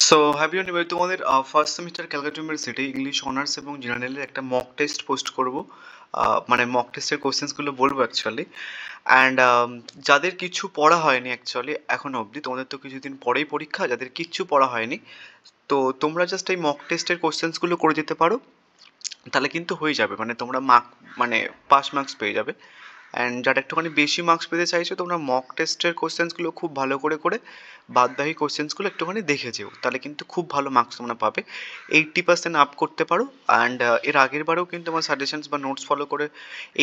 So happy এবার তোমাদের first semester Calcutta university English honours এবং জেনারেলের একটা মক টেস্ট পোস্ট করব। মানে মক টেস্টের কোশ্চেন্সগুলো বলবো অ্যাকচুয়ালি। অ্যান্ড যাদের কিছু পড়া হয়নি অ্যাকচুয়ালি এখনো অবধি, তোমাদের তো কিছুদিন পরেই পরীক্ষা, যাদের কিচ্ছু পড়া হয়নি তো তোমরা জাস্ট এই মক টেস্টের কোশ্চেন্সগুলো করে যেতে পারো, তাহলে কিন্তু হয়ে যাবে। মানে তোমরা মানে পাস মার্কস পেয়ে যাবে। অ্যান্ড যারা একটুখানি বেশি মার্কস পেতে চাইছো তোমরা মক টেস্টের কোশ্চেন্সগুলো খুব ভালো করে করে বাদবাকি কোশ্চেন্সগুলো একটুখানি দেখে যেও, তাহলে কিন্তু খুব ভালো মার্কস তোমরা পাবে। 80% আপ করতে পারো। অ্যান্ড এর আগের বারেও কিন্তু আমার সাজেশনস বা নোটস ফলো করে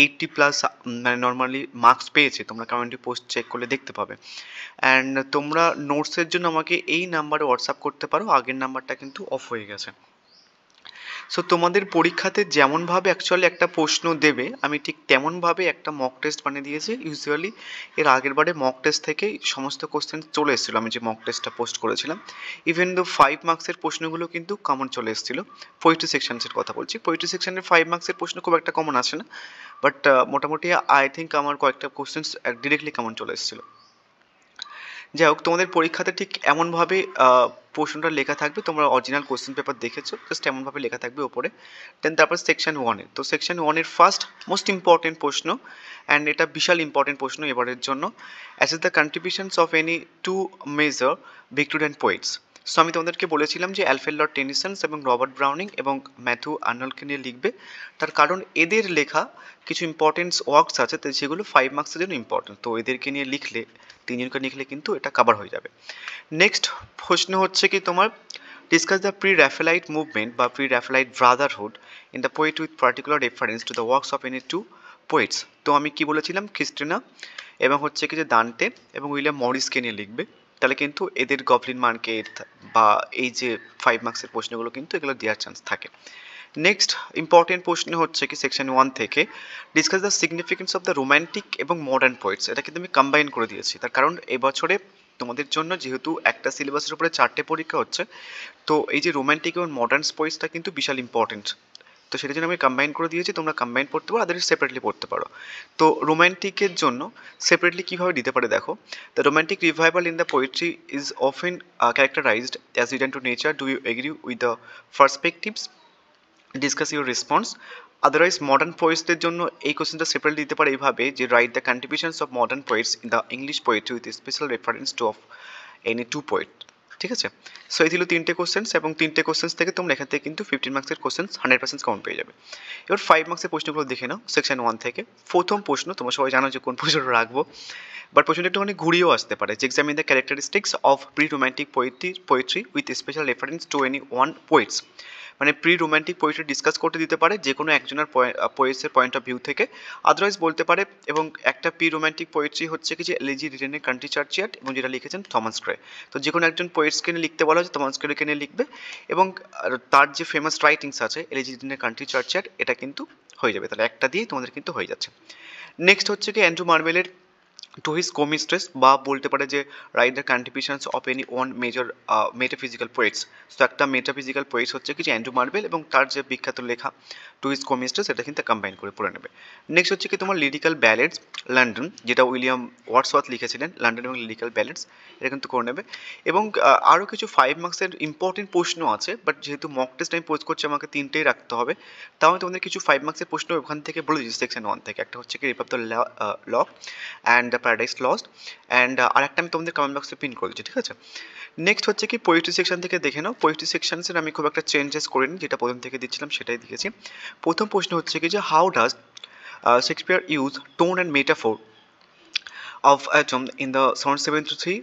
80+ মানে নর্মালি মার্কস পেয়েছে, তোমরা কমিউনিটি পোস্ট চেক করলে দেখতে পাবে। অ্যান্ড তোমরা নোটসের জন্য আমাকে এই নাম্বারে হোয়াটসঅ্যাপ করতে পারো, আগের নাম্বারটা কিন্তু অফ হয়ে গেছে। সো তোমাদের পরীক্ষাতে যেমনভাবে অ্যাকচুয়ালি একটা প্রশ্ন দেবে আমি ঠিক তেমনভাবে একটা মক টেস্ট বানিয়ে দিয়েছি। ইউজুয়ালি এর আগের বারে মক টেস্ট থেকেই সমস্ত কোশ্চেন চলে এসেছিলো, আমি যে মক টেস্টটা পোস্ট করেছিলাম। ইভেন দো 5 মার্কসের প্রশ্নগুলো কিন্তু কমন চলে এসেছিলো। পোয়েট্রি সেকশনসের কথা বলছি, পোয়েট্রি সেকশনের 5 মার্কসের প্রশ্ন খুব একটা কমন আসে না, বাট মোটামুটি আই থিঙ্ক আমার কয়েকটা কোশ্চেন ডিরেক্টলি কমন চলে এসেছিলো। যাই হোক, তোমাদের পরীক্ষাতে ঠিক এমনভাবে প্রশ্নটা লেখা থাকবে, তোমরা অরিজিনাল কোশ্চেন পেপার দেখেছো, জাস্ট এমনভাবে লেখা থাকবে ওপরে। দেন তারপর সেকশন ওয়ানের, তো সেকশন ওয়ানের ফার্স্ট মোস্ট ইম্পর্টেন্ট প্রশ্ন, অ্যান্ড এটা বিশাল ইম্পর্টেন্ট প্রশ্ন এবারের জন্য। As is the contributions of any two major Victorian poets. So আমি তোমাদেরকে বলেছিলাম যে অ্যালফ্রেড লর্ড টেনিসন এবং রবার্ট ব্রাউনিং এবং ম্যাথু আর্নল্ডকে নিয়ে লিখবে, তার কারণ এদের লেখা কিছু ইম্পর্টেন্ট ওয়ার্কস আছে তো যেগুলো 5 মার্কসের জন্য ইম্পর্টেন্ট, তো এদেরকে নিয়ে লিখলে, তিনজনকে লিখলে কিন্তু এটা কভার হয়ে যাবে। নেক্সট প্রশ্ন হচ্ছে কি তোমার, discuss the pre Raphaelite movement বা pre Raphaelite brotherhood in the poet with particular reference to the works of any two poets. তো আমি কি বলেছিলাম, খ্রিস্টিনা এবং হচ্ছে কি যে দান্তে এবং উইলিয়াম মরিসকে নিয়ে লিখবে, তাহলে কিন্তু এদের গবলিন মার্কেট বা এই যে 5 মার্কসের প্রশ্নগুলো কিন্তু এগুলো দেওয়ার চান্স থাকে। নেক্সট ইম্পর্টেন্ট প্রশ্ন হচ্ছে কি সেকশন 1 থেকে, discuss the significance of the romantic এবং মডার্ন পোয়েটস। এটা কিন্তু আমি কম্বাইন করে দিয়েছি, তার কারণ এবছরে তোমাদের জন্য যেহেতু একটা সিলেবাসের উপরে 4টে পরীক্ষা হচ্ছে, তো এই যে রোম্যান্টিক এবং মডার্ন পোয়েটসটা কিন্তু বিশাল ইম্পর্টেন্ট, তো সেটার জন্য আমি কম্বাইন করে দিয়েছি। তোমরা কম্বাইন পড়তে পারো, আদারওয়াইজ সেপারেটলি পড়তে পারো। তো রোম্যান্টিকের জন্য সেপারেটলি কীভাবে দিতে পারে দেখো, the romantic revival in the poetry is often characterised as return to nature, do you agree with the perspectives, discuss your response. Otherwise modern পোয়েটসদের জন্য এই কোশ্চেনটা সেপারেট দিতে পারে এইভাবে যে write the contributions of modern poets in the English poetry with special reference to of any two poet. ঠিক আছে, সো এই ছিল 3টে কোশ্চেন্স, এবং 3টে কোশ্চেন্স থেকে তোমরা এখান থেকে কিন্তু 15 মার্কসের কোশ্চেন্স 100% কমন পেয়ে যাবে। এবার 5 মার্কসের প্রশ্নগুলো দেখে নাও সেকশন 1 থেকে। প্রথম প্রশ্ন, তোমরা সবাই জানো যে কোন প্রশ্নটা রাখবো, বাট প্রশ্নটা একটুখানি ঘুরিয়েও আসতে পারে, যে examine the characteristics of pre romantic poetry with special reference to any one poets. মানে প্রি রোম্যান্টিক পোয়েট্রি ডিসকাস করতে দিতে পারে যে কোনো একজনের পোয়েটসের পয়েন্ট অফ ভিউ থেকে, আদারওয়াইজ বলতে পারে। এবং একটা প্রি রোম্যান্টিক পোয়েট্রি হচ্ছে কি যে এলিজি রিটেনের কান্ট্রি চার্চিয়ার্ড, এবং যেটা লিখেছেন থমাস গ্রে। তো যে কোনো একজন পোয়েটসকে নিয়ে লিখতে বলা হচ্ছে, থমাস গ্রেকে নিয়ে লিখবে, এবং তার যে ফেমাস রাইটিংস আছে এলিজি রিটেনের কান্ট্রি চার্চিয়ার্ড, এটা কিন্তু হয়ে যাবে। তাহলে একটা দিয়েই তোমাদের কিন্তু হয়ে যাচ্ছে। নেক্সট হচ্ছে কি অ্যান্ড্রু মার্ভেলের টু হিজ কো-মিস্ট্রেস, বা বলতে পারে যে write the contributions of any one major metaphysical poets. তো একটা মেটাফিজিক্যাল পোয়েটস হচ্ছে কি যে অ্যান্ড্রু মার্ভেল, এবং তার যে বিখ্যাত লেখা টু হিজ কো-মিস্ট্রেস, এটা কিন্তু কম্বাইন করে পড়ে নেবে। নেক্সট হচ্ছে কি তোমার লিরিক্যাল ব্যালেডস লন্ডন, যেটা উইলিয়াম ওয়ার্ডসওয়ার্থ লিখেছিলেন, লন্ডন এবং লিরিক্যাল ব্যালেডস, এটা কিন্তু করে নেবে। এবং আরও কিছু 5 মার্কসের ইম্পর্টেন্ট প্রশ্ন আছে, বাট যেহেতু মক টেস্ট আমি পোস্ট করছি আমাকে 3টেই রাখতে হবে, তাও আমি তোমাদের কিছু 5 মার্কসের প্রশ্ন ওখান থেকে বলে দিচ্ছি সেকশন 1 থেকে। একটা হচ্ছে কি rape of the lock and the paradise lost, and আরেকটা আমি তোমাদের কমেন্ট বক্সে পিন করে দিচ্ছি, ঠিক আছে। নেক্সট হচ্ছে কি পোয়েট্রি সেকশন থেকে দেখে নাও। পোয়েট্রি সেকশনসের আমি খুব একটা চেঞ্জেস করিনি, যেটা প্রথম থেকে দিচ্ছিলাম সেটাই দিয়েছি। প্রথম প্রশ্ন হচ্ছে কি যে how does Shakespeare use tone and metaphor of atom in the Sonnet 73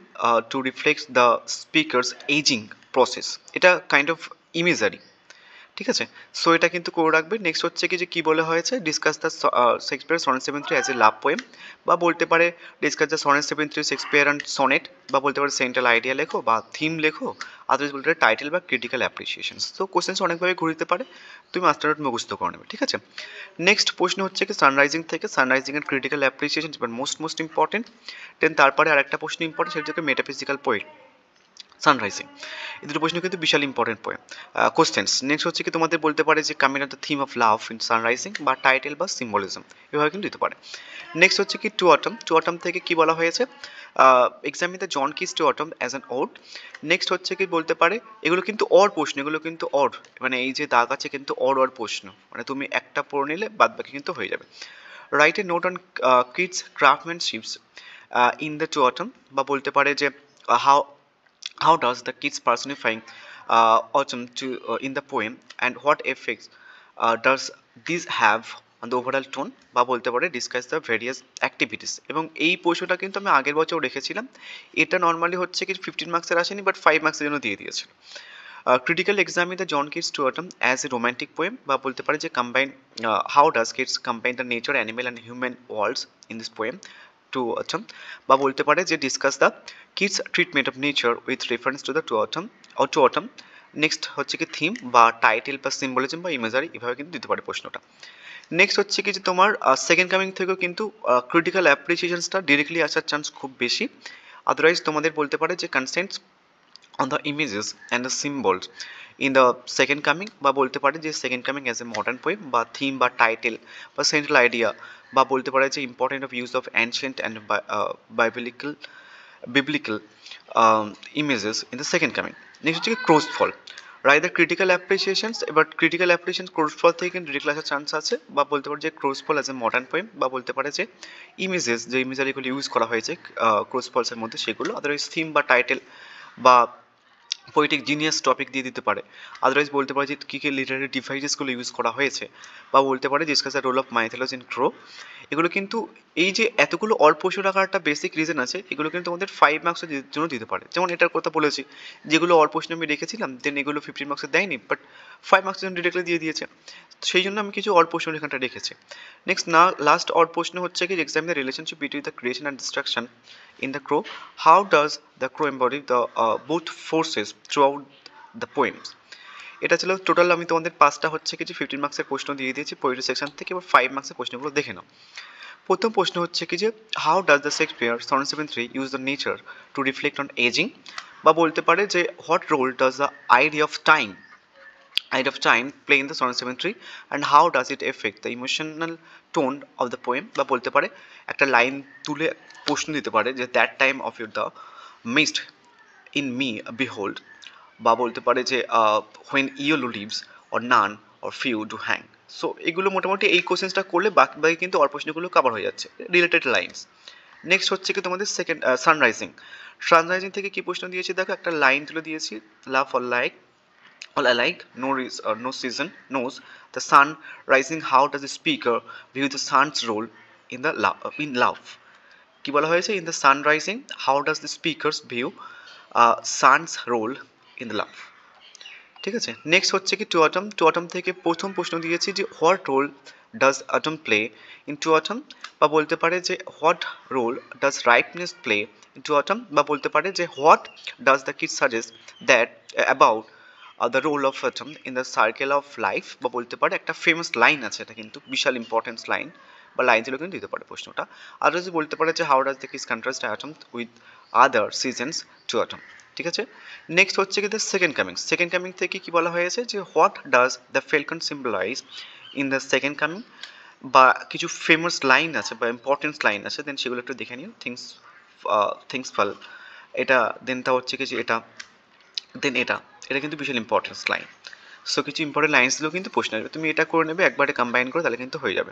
to reflect the speaker's aging process. এটা কাইন্ড অফ ইমেজারি, ঠিক আছে। সো এটা কিন্তু করে রাখবে। নেক্সট হচ্ছে কি যে কী বলে হয়েছে, discuss the Shakespeare sonnet 73 as a love poem, বা বলতে পারে discuss the sonnet 73 Shakespeare and sonnet, বা বলতে পারে সেন্ট্রাল আইডিয়া লেখো বা থিম লেখো, আদারওয়াইজ বলতে পারে টাইটেল বা ক্রিটিক্যাল অ্যাপ্রিসিয়েশন। তো কোশ্চেন্স অনেকভাবে ঘুরতে পারে, তুমি মাস্টার নোট মুখস্থ করে নেবে, ঠিক আছে। নেক্সট প্রশ্ন হচ্ছে কি সানরাইজিং থেকে, সানরাইজিং এর ক্রিটিক্যাল অ্যাপ্রিসিয়েশন মোস্ট ইম্পর্টেন্ট। দেন তারপরে আরেকটা প্রশ্ন ইম্পর্টেন্ট, সেটা হচ্ছে মেটাফিজিক্যাল পোয়েট। সানরাইজিং। এই দুটো প্রশ্ন কিন্তু বিশাল ইম্পর্টেন্ট পয়েন্ট কোশ্চেন্স। নেক্সট হচ্ছে কি তোমাদের বলতে পারে যে coming of the theme of love in sunrising, বা টাইটেল বা সিম্বলিজম, এভাবে কিন্তু দিতে পারে। নেক্সট হচ্ছে কি টু অটম। টু অটম থেকে কি বলা হয়েছে, examine the John Keats to autumn as an ode. Next হচ্ছে কি বলতে পারে, এগুলো কিন্তু অর প্রশ্ন, এগুলো কিন্তু অর, মানে এই যে দাগ আছে কিন্তু অর অর প্রশ্ন, মানে তুমি একটা পড়ে নিলে বাদ বাকি কিন্তু হয়ে যাবে। Write a note on Keats craftsmanships in the to autumn, বা বলতে পারে যে how does the kids personifying autumn to in the poem, and what effects does this have on the overall tone, বা বলতে পারে discuss the various activities। এবং এই প্রশ্নটা কিন্তু আমি আগের বছর রেখেছিলাম, এটা নর্মালি হচ্ছে কি 15 মার্কসের আসেনি, বাট 5 মার্কসের জন্য দিয়ে দিয়েছিল। Critical examine the John Keats to autumn as a romantic poem, বা বলতে পারে যে combine how does Keats combine the nature animal and human worlds in this poem to autumn, বা বলতে পারে যে discuss the Keats treatment of nature with reference to the to autumn or to autumn. Next হচ্ছে কি theme বা title বা symbolism বা imagery, এভাবে কিন্তু দিতে পারে প্রশ্নটা। নেক্সট হচ্ছে কি যে তোমার সেকেন্ড কামিং থেকেও কিন্তু ক্রিটিক্যাল অ্যাপ্রিসিয়েশনসটা ডিরেক্টলি আসার চান্স খুব বেশি। আদারওয়াইজ তোমাদের বলতে পারে যে কনসেন্টস on the images and the symbols in the second coming, বা বলতে পারে যে second coming as a modern poem, বা থিম বা টাইটেল বা সেন্ট্রাল আইডিয়া, বা বলতে পারে যে important of use of ancient and biblical images in the second coming. Next হচ্ছে কি ক্রোজ ফল, রাইট দ্য ক্রিটিক্যাল অ্যাপ্রিসিয়েশনস। এবার ক্রিটিক্যাল অ্যাপ্রিসিয়েশন ক্রোজ ফল থেকে কিন্তু ডিরেক্ট আসার চান্স আছে, বা বলতে পারে যে ক্রোজ ফল অ্যাজ এ মডার্ন পোয়েম, বা বলতে পারে যে ইমেজেস যে ইমেজারিগুলো ইউজ করা হয়েছে ক্রোজ ফলসের মধ্যে সেগুলো। আদারওয়াইজ থিম বা টাইটেল বা পোয়েটিক জিনিয়াস টপিক দিয়ে দিতে পারে। আদারওয়াইজ বলতে পারে যে কী কী লিটারারি ডিভাইসেসগুলো ইউজ করা হয়েছে, বা বলতে পারে discuss the role of mythology in crow. এগুলো কিন্তু এই যে এতগুলো অল্প রাখার একটা বেসিক রিজন আছে, এগুলো কিন্তু আমাদের 5 মার্কসের জন্য দিতে পারে। যেমন এটার কথা বলেছি, যেগুলো অল্প প্রশ্ন আমি রেখেছিলাম দেন এগুলো 15 মার্কসের দেয়নি, বাট 5 মার্কসের জন্য ডিরেক্টলি দিয়ে দিয়েছে, সেই জন্য আমি কিছু অল্প প্রশ্ন এখানটা রেখেছি। নেক্সট লাস্ট অল্প প্রশ্ন হচ্ছে কি examine the relationship between the creation and destruction in the crow. How does the crow embody the both forces throughout the poems? এটা ছিল টোটাল, আমি তোমাদের 5টা হচ্ছে কিছু 15 মার্কসের প্রশ্ন দিয়ে দিয়েছি পোয়েট্রি সেকশন থেকে। এবার 5 মার্কসের প্রশ্নগুলো দেখে নাও। প্রথম প্রশ্ন হচ্ছে কি যে how does the Shakespeare sonnet 73 use the nature to reflect on ageing, বা বলতে পারে যে what role does the idea of time play in the sonnet 73, and how does it affect the emotional tone of the poem, বা বলতে পারে একটা line তুলে প্রশ্ন দিতে পারে যে that time of year thou mayst in me behold, বা বলতে পারে যে when yellow leaves or none or few do hang. So এগুলো মোটামুটি এই কোশ্চেন্সটা করলে বাকি বাকি কিন্তু অর প্রশ্নগুলো কভার হয়ে যাচ্ছে, রিলেটেড লাইন্স। নেক্সট হচ্ছে কি তোমাদের সেকেন্ড সানরাইজিং থেকে কি প্রশ্ন দিয়েছি দেখো, একটা লাইন তুলে দিয়েছি, লাভ or like all alike, no season knows the sun rising. How does the speaker view the sun's role in in love? কি বলা হয়েছে, in the sun rising how does the speakers view sun's role in the love? ঠিক আছে। Next হচ্ছে কি two autumn থেকে প্রথম প্রশ্ন দিয়েছি যে what role does autumn play in to autumn, বা বলতে পারে যে what role does ripeness play in to autumn, বা বলতে পারে যে what does the Keats suggest that about the role of autumn in the circle of life, বা বলতে পারে একটা ফেমাস লাইন আছে, এটা কিন্তু বিশাল ইম্পর্টেন্স লাইন বা লাইনগুলো কিন্তু দিতে পারে প্রশ্নটা। আর যদি বলতে পারে যে how does the Keats contrast autumn with other seasons to autumn. ঠিক আছে। নেক্সট হচ্ছে কি দ্য সেকেন্ড কামিং থেকে কি বলা হয়েছে যে what does the falcon symbolise in the second coming, বা কিছু ফেমাস লাইন আছে বা ইম্পর্টেন্স লাইন আছে, দেন সেগুলো একটু দেখে নিও। থিংস ফল, এটা দেনটা হচ্ছে কি যে এটা, দেন এটা কিন্তু বিশাল ইম্পর্টেন্স লাইন। সো কিছু ইম্পর্টেন্ট লাইন্সগুলো কিন্তু প্রশ্ন আসবে, তুমি এটা করে নেবে একবারে কম্বাইন করে, তাহলে কিন্তু হয়ে যাবে।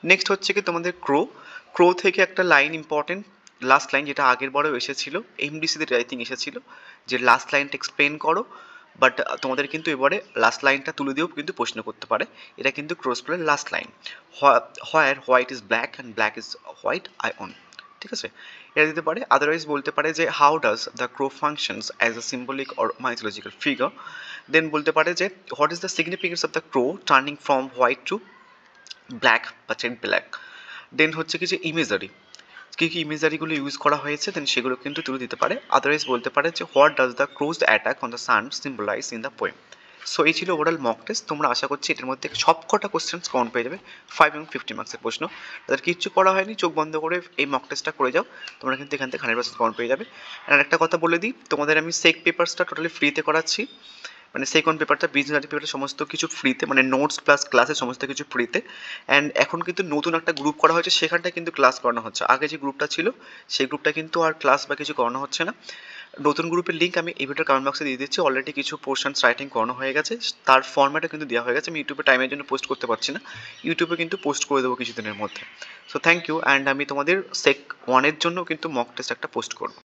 নেক্সট হচ্ছে কি তোমাদের ক্রো থেকে একটা লাইন ইম্পর্টেন্ট, লাস্ট লাইন, যেটা আগের বারেও এসেছিল এমডিসিতে আই থিঙ্ক এসেছিল, যে লাস্ট লাইনটা এক্সপ্লেন করো, বাট তোমাদের কিন্তু এবারে লাস্ট লাইনটা তুলে দিয়েও কিন্তু প্রশ্ন করতে পারে। এটা কিন্তু ক্রস প্লের last line, where white is black and black is white I won. ঠিক আছে, এটা দিতে পারে। আদারওয়াইজ বলতে পারে যে how does the crow functions as a symbolic or mythological figure, then বলতে পারে যে what is the significance of the crow turning from white to black বা জেড ব্ল্যাক। দেন হচ্ছে কি যে ইমেজারি, কী কী ইমেজারিগুলো ইউজ করা হয়েছে, দেন সেগুলো কিন্তু তুলে দিতে পারে। আদারওয়াইজ বলতে পারে যে what does the crow's attack on the sun symbolise in the poem. So এই ছিল ওভারঅল মক টেস্ট। তোমরা আশা করছি এটার মধ্যে সবকটা কোশ্চেন্স কমন পেয়ে যাবে, 5 এবং 50 মার্কসের প্রশ্ন। তাদের কিচ্ছু পড়া হয়নি, চোখ বন্ধ করে এই মক টেস্টটা করে যাও, তোমরা কিন্তু এখান থেকে 100% কমন পেয়ে যাবে। আর একটা কথা বলে দিই, তোমাদের আমি সেক পেপারসটা টোটালি ফ্রিতে করাচ্ছি, মানে সেকেন্ড পেপারটা বিজনেস পেপারটা সমস্ত কিছু ফ্রিতে, মানে নোটস প্লাস ক্লাসে সমস্ত কিছু ফ্রিতে। অ্যান্ড এখন কিন্তু নতুন একটা গ্রুপ করা হয়েছে, সেখানটা কিন্তু ক্লাস করানো হচ্ছে। আগে যে গ্রুপটা ছিল সেই গ্রুপটা কিন্তু আর ক্লাস বা কিছু করানো হচ্ছে না। নতুন গ্রুপের লিঙ্ক আমি এই ভিডিওর কমেন্ট বক্সে দিয়ে দিচ্ছি। অলরেডি কিছু পোর্শনস রাইটিং করানো হয়ে গেছে, তার ফর্ম্যাটও কিন্তু দেওয়া হয়ে গেছে। আমি ইউটিউবে টাইমের জন্য পোস্ট করতে পারছি না, ইউটিউবে কিন্তু পোস্ট করে দেবো কিছুদিনের মধ্যে। সো থ্যাংক ইউ, অ্যান্ড আমি তোমাদের সেক 1 এর জন্য কিন্তু মক টেস্ট একটা পোস্ট করবো।